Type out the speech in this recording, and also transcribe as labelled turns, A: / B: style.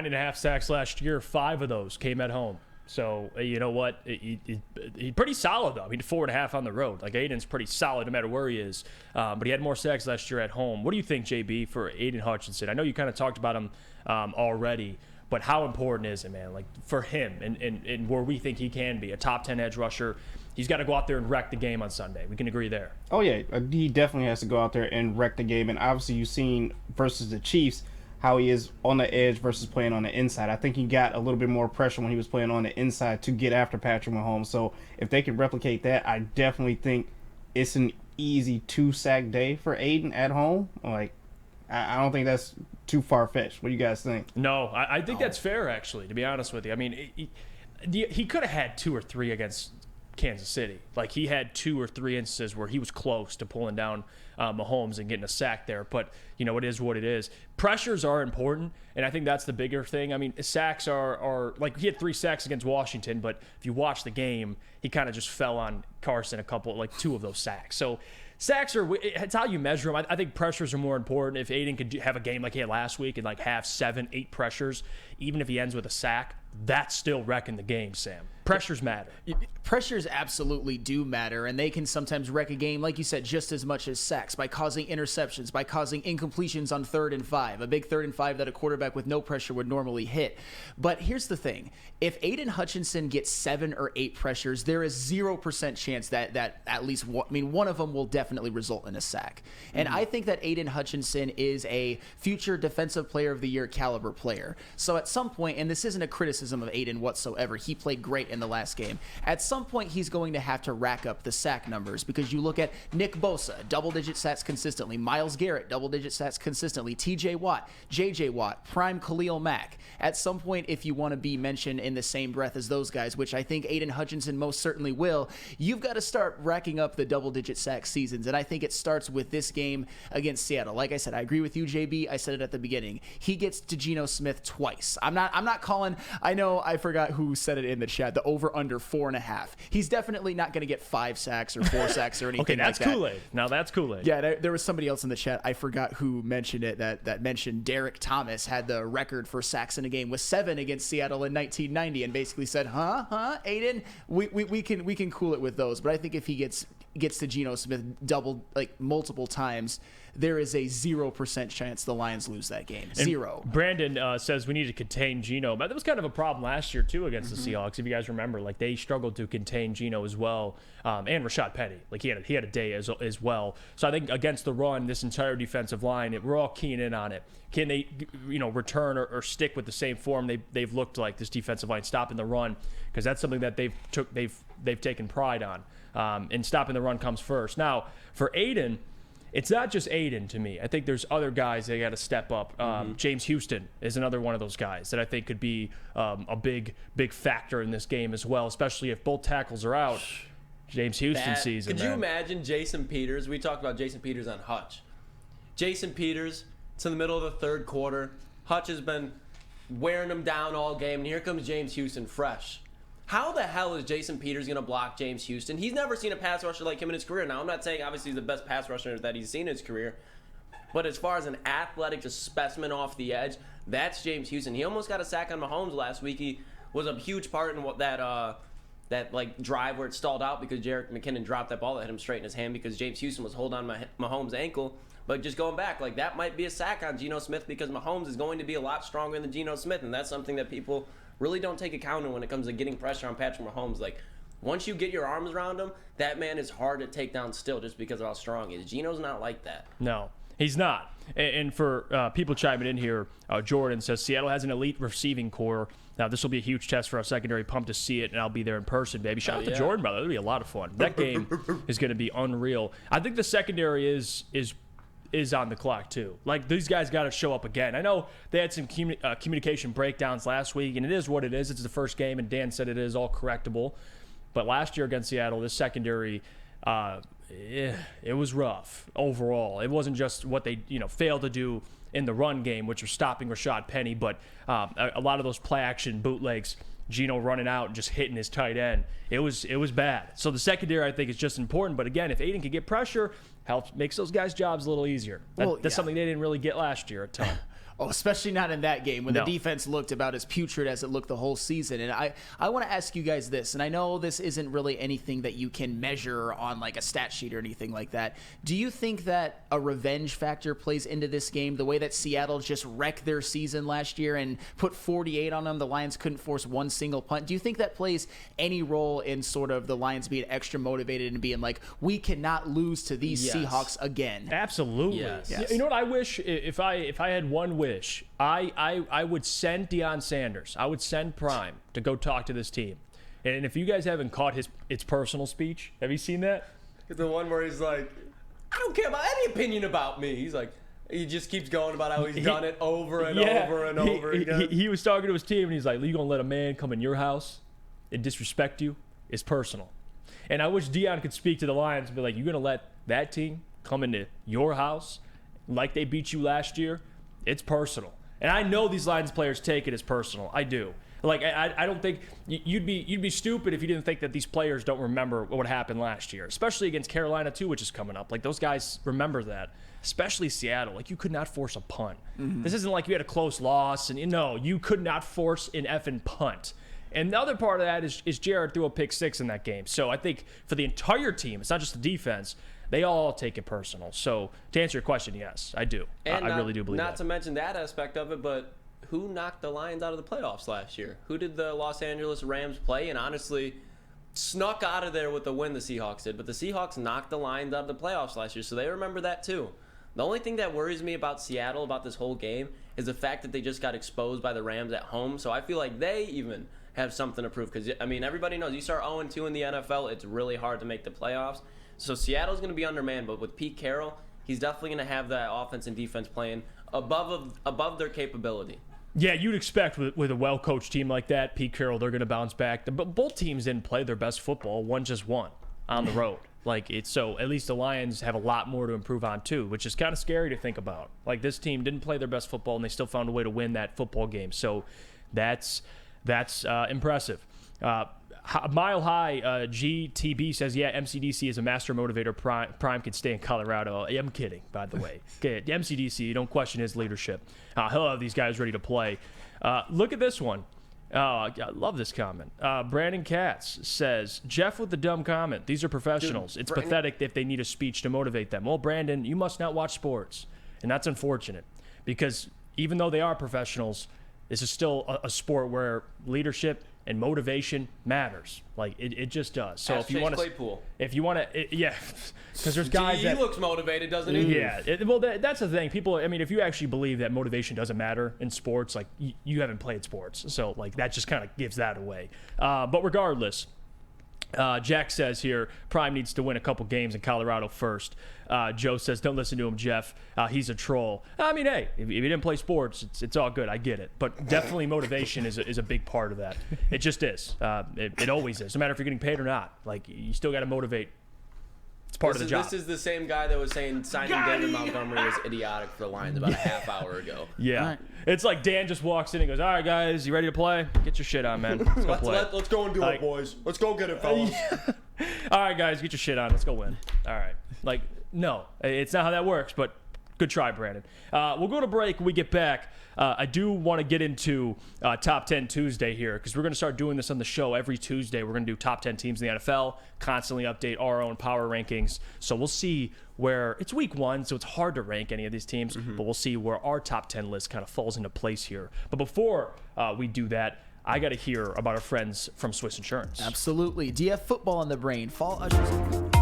A: 9.5 sacks last year. 5 of those came at home. So, you know what? He's pretty solid, though. I mean, 4.5 on the road. Like, Aidan's pretty solid no matter where he is. But he had more sacks last year at home. What do you think, JB, for Aidan Hutchinson? I know you kind of talked about him already, but how important is it, man? Like, for him and where we think he can be, a top 10 edge rusher, he's got to go out there and wreck the game on Sunday. We can agree there.
B: Oh, yeah. He definitely has to go out there and wreck the game. And obviously, you've seen versus the Chiefs how he is on the edge versus playing on the inside. I think he got a little bit more pressure when he was playing on the inside to get after Patrick Mahomes. So if they can replicate that, I definitely think it's an easy 2-sack day for Aidan at home. Like, I don't think that's too far-fetched. What do you guys think?
A: No, I think that's fair, actually, to be honest with you. I mean, he could have had 2 or 3 against Kansas City. Like, he had 2 or 3 instances where he was close to pulling down Mahomes and getting a sack there. But, you know, it is what it is. Pressures are important, and I think that's the bigger thing. I mean, sacks are like, he had 3 sacks against Washington, but if you watch the game, he kind of just fell on Carson like 2 of those sacks. So sacks it's how you measure them. I think pressures are more important. If Aidan could have a game like he had last week and like have 7, 8 pressures, even if he ends with a sack, that's still wrecking the game, Sam. Pressures matter.
C: Pressures absolutely do matter, and they can sometimes wreck a game, like you said, just as much as sacks, by causing interceptions, by causing incompletions on 3rd and 5, a big 3rd and 5 that a quarterback with no pressure would normally hit. But here's the thing. If Aidan Hutchinson gets 7 or 8 pressures, there is 0% chance that at least one of them will definitely result in a sack. And I think that Aidan Hutchinson is a future Defensive Player of the Year caliber player. So at some point, and this isn't a criticism of Aidan whatsoever, he played great in the last game. At some point, he's going to have to rack up the sack numbers, because you look at Nick Bosa, double-digit sacks consistently, Myles Garrett, double-digit sacks consistently, TJ Watt, JJ Watt, prime Khalil Mack. At some point, if you want to be mentioned in the same breath as those guys, which I think Aidan Hutchinson most certainly will, you've got to start racking up the double-digit sack seasons, and I think it starts with this game against Seattle. Like I said, I agree with you, JB. I said it at the beginning. He gets to Geno Smith twice. I'm not calling, I know I forgot who said it in the chat, the over-under 4.5. He's definitely not going to get 5 sacks or 4 sacks or anything
A: okay, that's
C: like that.
A: Kool-Aid. Now that's Kool-Aid.
C: Yeah, there was somebody else in the chat, I forgot who mentioned it, that mentioned Derek Thomas had the record for sacks in a game with 7 against Seattle in 1990, and basically said, Aidan, we can cool it with those. But I think if he gets to Geno Smith multiple times, there is a 0% chance the Lions lose that game.
A: And
C: 0.
A: Brandon says we need to contain Geno. But that was kind of a problem last year, too, against the Seahawks. If you guys remember, like, they struggled to contain Geno as well, and Rashad Penny. Like, he had a day as well. So I think against the run, this entire defensive line, we're all keying in on it. Can they, return or stick with the same form they've looked like, this defensive line, stopping the run? Because that's something that they've taken pride on. And stopping the run comes first. Now, for Aidan, it's not just Aidan to me. I think there's other guys that got to step up. James Houston is another one of those guys that I think could be a big factor in this game as well, especially if both tackles are out. James Houston season.
D: Could you imagine Jason Peters? We talked about Jason Peters on Hutch. Jason Peters, it's in the middle of the 3rd quarter. Hutch has been wearing him down all game, and here comes James Houston fresh. How the hell is Jason Peters going to block James Houston? He's never seen a pass rusher like him in his career. Now, I'm not saying obviously he's the best pass rusher that he's seen in his career, but as far as an athletic just specimen off the edge, that's James Houston. He almost got a sack on Mahomes last week. He was a huge part in what that drive where it stalled out because Jerick McKinnon dropped that ball that hit him straight in his hand because James Houston was holding on Mahomes' ankle. But just going back, like, that might be a sack on Geno Smith because Mahomes is going to be a lot stronger than Geno Smith, and that's something that people really don't take account of when it comes to getting pressure on Patrick Mahomes. Like, once you get your arms around him, that man is hard to take down still just because of how strong he is. Geno's not like that.
A: No, he's not. And for people chiming in here, Jordan says Seattle has an elite receiving core. Now, this will be a huge test for our secondary. Pumped to see it, and I'll be there in person, baby. Shout out to Jordan, brother. It'll be a lot of fun. That game is going to be unreal. I think the secondary is on the clock too. Like, these guys got to show up again. I know they had some communication breakdowns last week, and it is what it is. It's the first game, and Dan said it is all correctable. But last year against Seattle, this secondary, it was rough overall. It wasn't just what they failed to do in the run game, which was stopping Rashad Penny, but a lot of those play action bootlegs, Geno running out and just hitting his tight end. It was bad. So the secondary, I think, is just important. But again, if Aidan can get pressure, makes those guys' jobs a little easier. That's something they didn't really get last year a ton.
C: Oh, especially not in that game when
A: No.
C: the defense looked about as putrid as it looked the whole season. And I want to ask you guys this, and I know this isn't really anything that you can measure on like a stat sheet or anything like that. Do you think that a revenge factor plays into this game, the way that Seattle just wrecked their season last year and put 48 on them? The Lions couldn't force one single punt. Do you think that plays any role in sort of the Lions being extra motivated and being like, we cannot lose to these
D: Yes.
C: Seahawks again?
A: Absolutely.
D: Yes.
A: You know what I wish? If I had one wish, I would send Deion Sanders. I would send Prime to go talk to this team. And if you guys haven't caught its personal speech, have you seen that?
D: The one where he's like, I don't care about any opinion about me. He's like, he just keeps going about how he's done it over and over and over again.
A: He was talking to his team, and he's like, you going to let a man come in your house and disrespect you? It's personal. And I wish Deion could speak to the Lions and be like, you're going to let that team come into your house like they beat you last year? It's personal. And I know these Lions players take it as personal. I do. Like, I don't think you'd be stupid if you didn't think that these players don't remember what happened last year, especially against Carolina too, which is coming up. Like, those guys remember that, especially Seattle. Like, you could not force a punt. This isn't like you had a close loss, and you could not force an effing punt. And the other part of that is Jared threw a pick 6 in that game. So I think for the entire team, it's not just the defense, they all take it personal. So to answer your question, yes, I do.
D: And
A: I really do believe that.
D: Not to mention that aspect of it, but who knocked the Lions out of the playoffs last year? Who did the Los Angeles Rams play? And honestly, snuck out of there with the win the Seahawks did. But the Seahawks knocked the Lions out of the playoffs last year, so they remember that too. The only thing that worries me about Seattle, about this whole game, is the fact that they just got exposed by the Rams at home. So I feel like they even have something to prove. Because, I mean, everybody knows you start 0-2 in the NFL, it's really hard to make the playoffs. So Seattle's going to be undermanned, but with Pete Carroll, he's definitely going to have that offense and defense playing above their capability.
A: Yeah, you'd expect with a well-coached team like that, Pete Carroll, they're going to bounce back. But both teams didn't play their best football. One just won on the road. So at least the Lions have a lot more to improve on too, which is kind of scary to think about. Like, this team didn't play their best football, and they still found a way to win that football game. So that's impressive. Mile High GTB says, yeah, MCDC is a master motivator. Prime can stay in Colorado. I'm kidding, by the way. Okay, MCDC, don't question his leadership. He'll have these guys ready to play. Look at this one. I love this comment. Brandon Katz says, Jeff with the dumb comment. These are professionals.
D: Dude,
A: it's pathetic if they need a speech to motivate them. Well, Brandon, you must not watch sports. And that's unfortunate because even though they are professionals, this is still a sport where leadership and motivation matters. Like, it just does. So
D: Ask
A: if you want to, yeah, because there's guys
D: he
A: that
D: looks motivated, doesn't he?
A: yeah. That's the thing. People, I mean, if you actually believe that motivation doesn't matter in sports, like you haven't played sports, so like that just kind of gives that away. But regardless. Jack says here, Prime needs to win a couple games in Colorado first. Joe says, don't listen to him, Jeff. He's a troll. I mean, hey, if you didn't play sports, it's all good. I get it. But definitely motivation is a big part of that. It just is. It always is. No matter if you're getting paid or not. Like, you still got to motivate. It's part of the job.
D: This is the same guy that was saying signing David Montgomery was idiotic for the Lions about a half hour ago.
A: Yeah. Right. It's like Dan just walks in and goes, all right, guys, you ready to play? Get your shit on, man. Let's go play.
D: Let's go and do it, boys. Let's go get it, fellas.
A: All right, guys, get your shit on. Let's go win. All right. Like, no, it's not how that works, but good try, Brandon. We'll go to break when we get back. I do want to get into Top 10 Tuesday here because we're going to start doing this on the show every Tuesday. We're going to do top 10 teams in the NFL, constantly update our own power rankings. So we'll see where it's week 1, so it's hard to rank any of these teams, but we'll see where our top 10 list kind of falls into place here. But before we do that, I got to hear about our friends from Swiss Insurance.
C: Absolutely. Do you have football in the brain? Fall Ushers.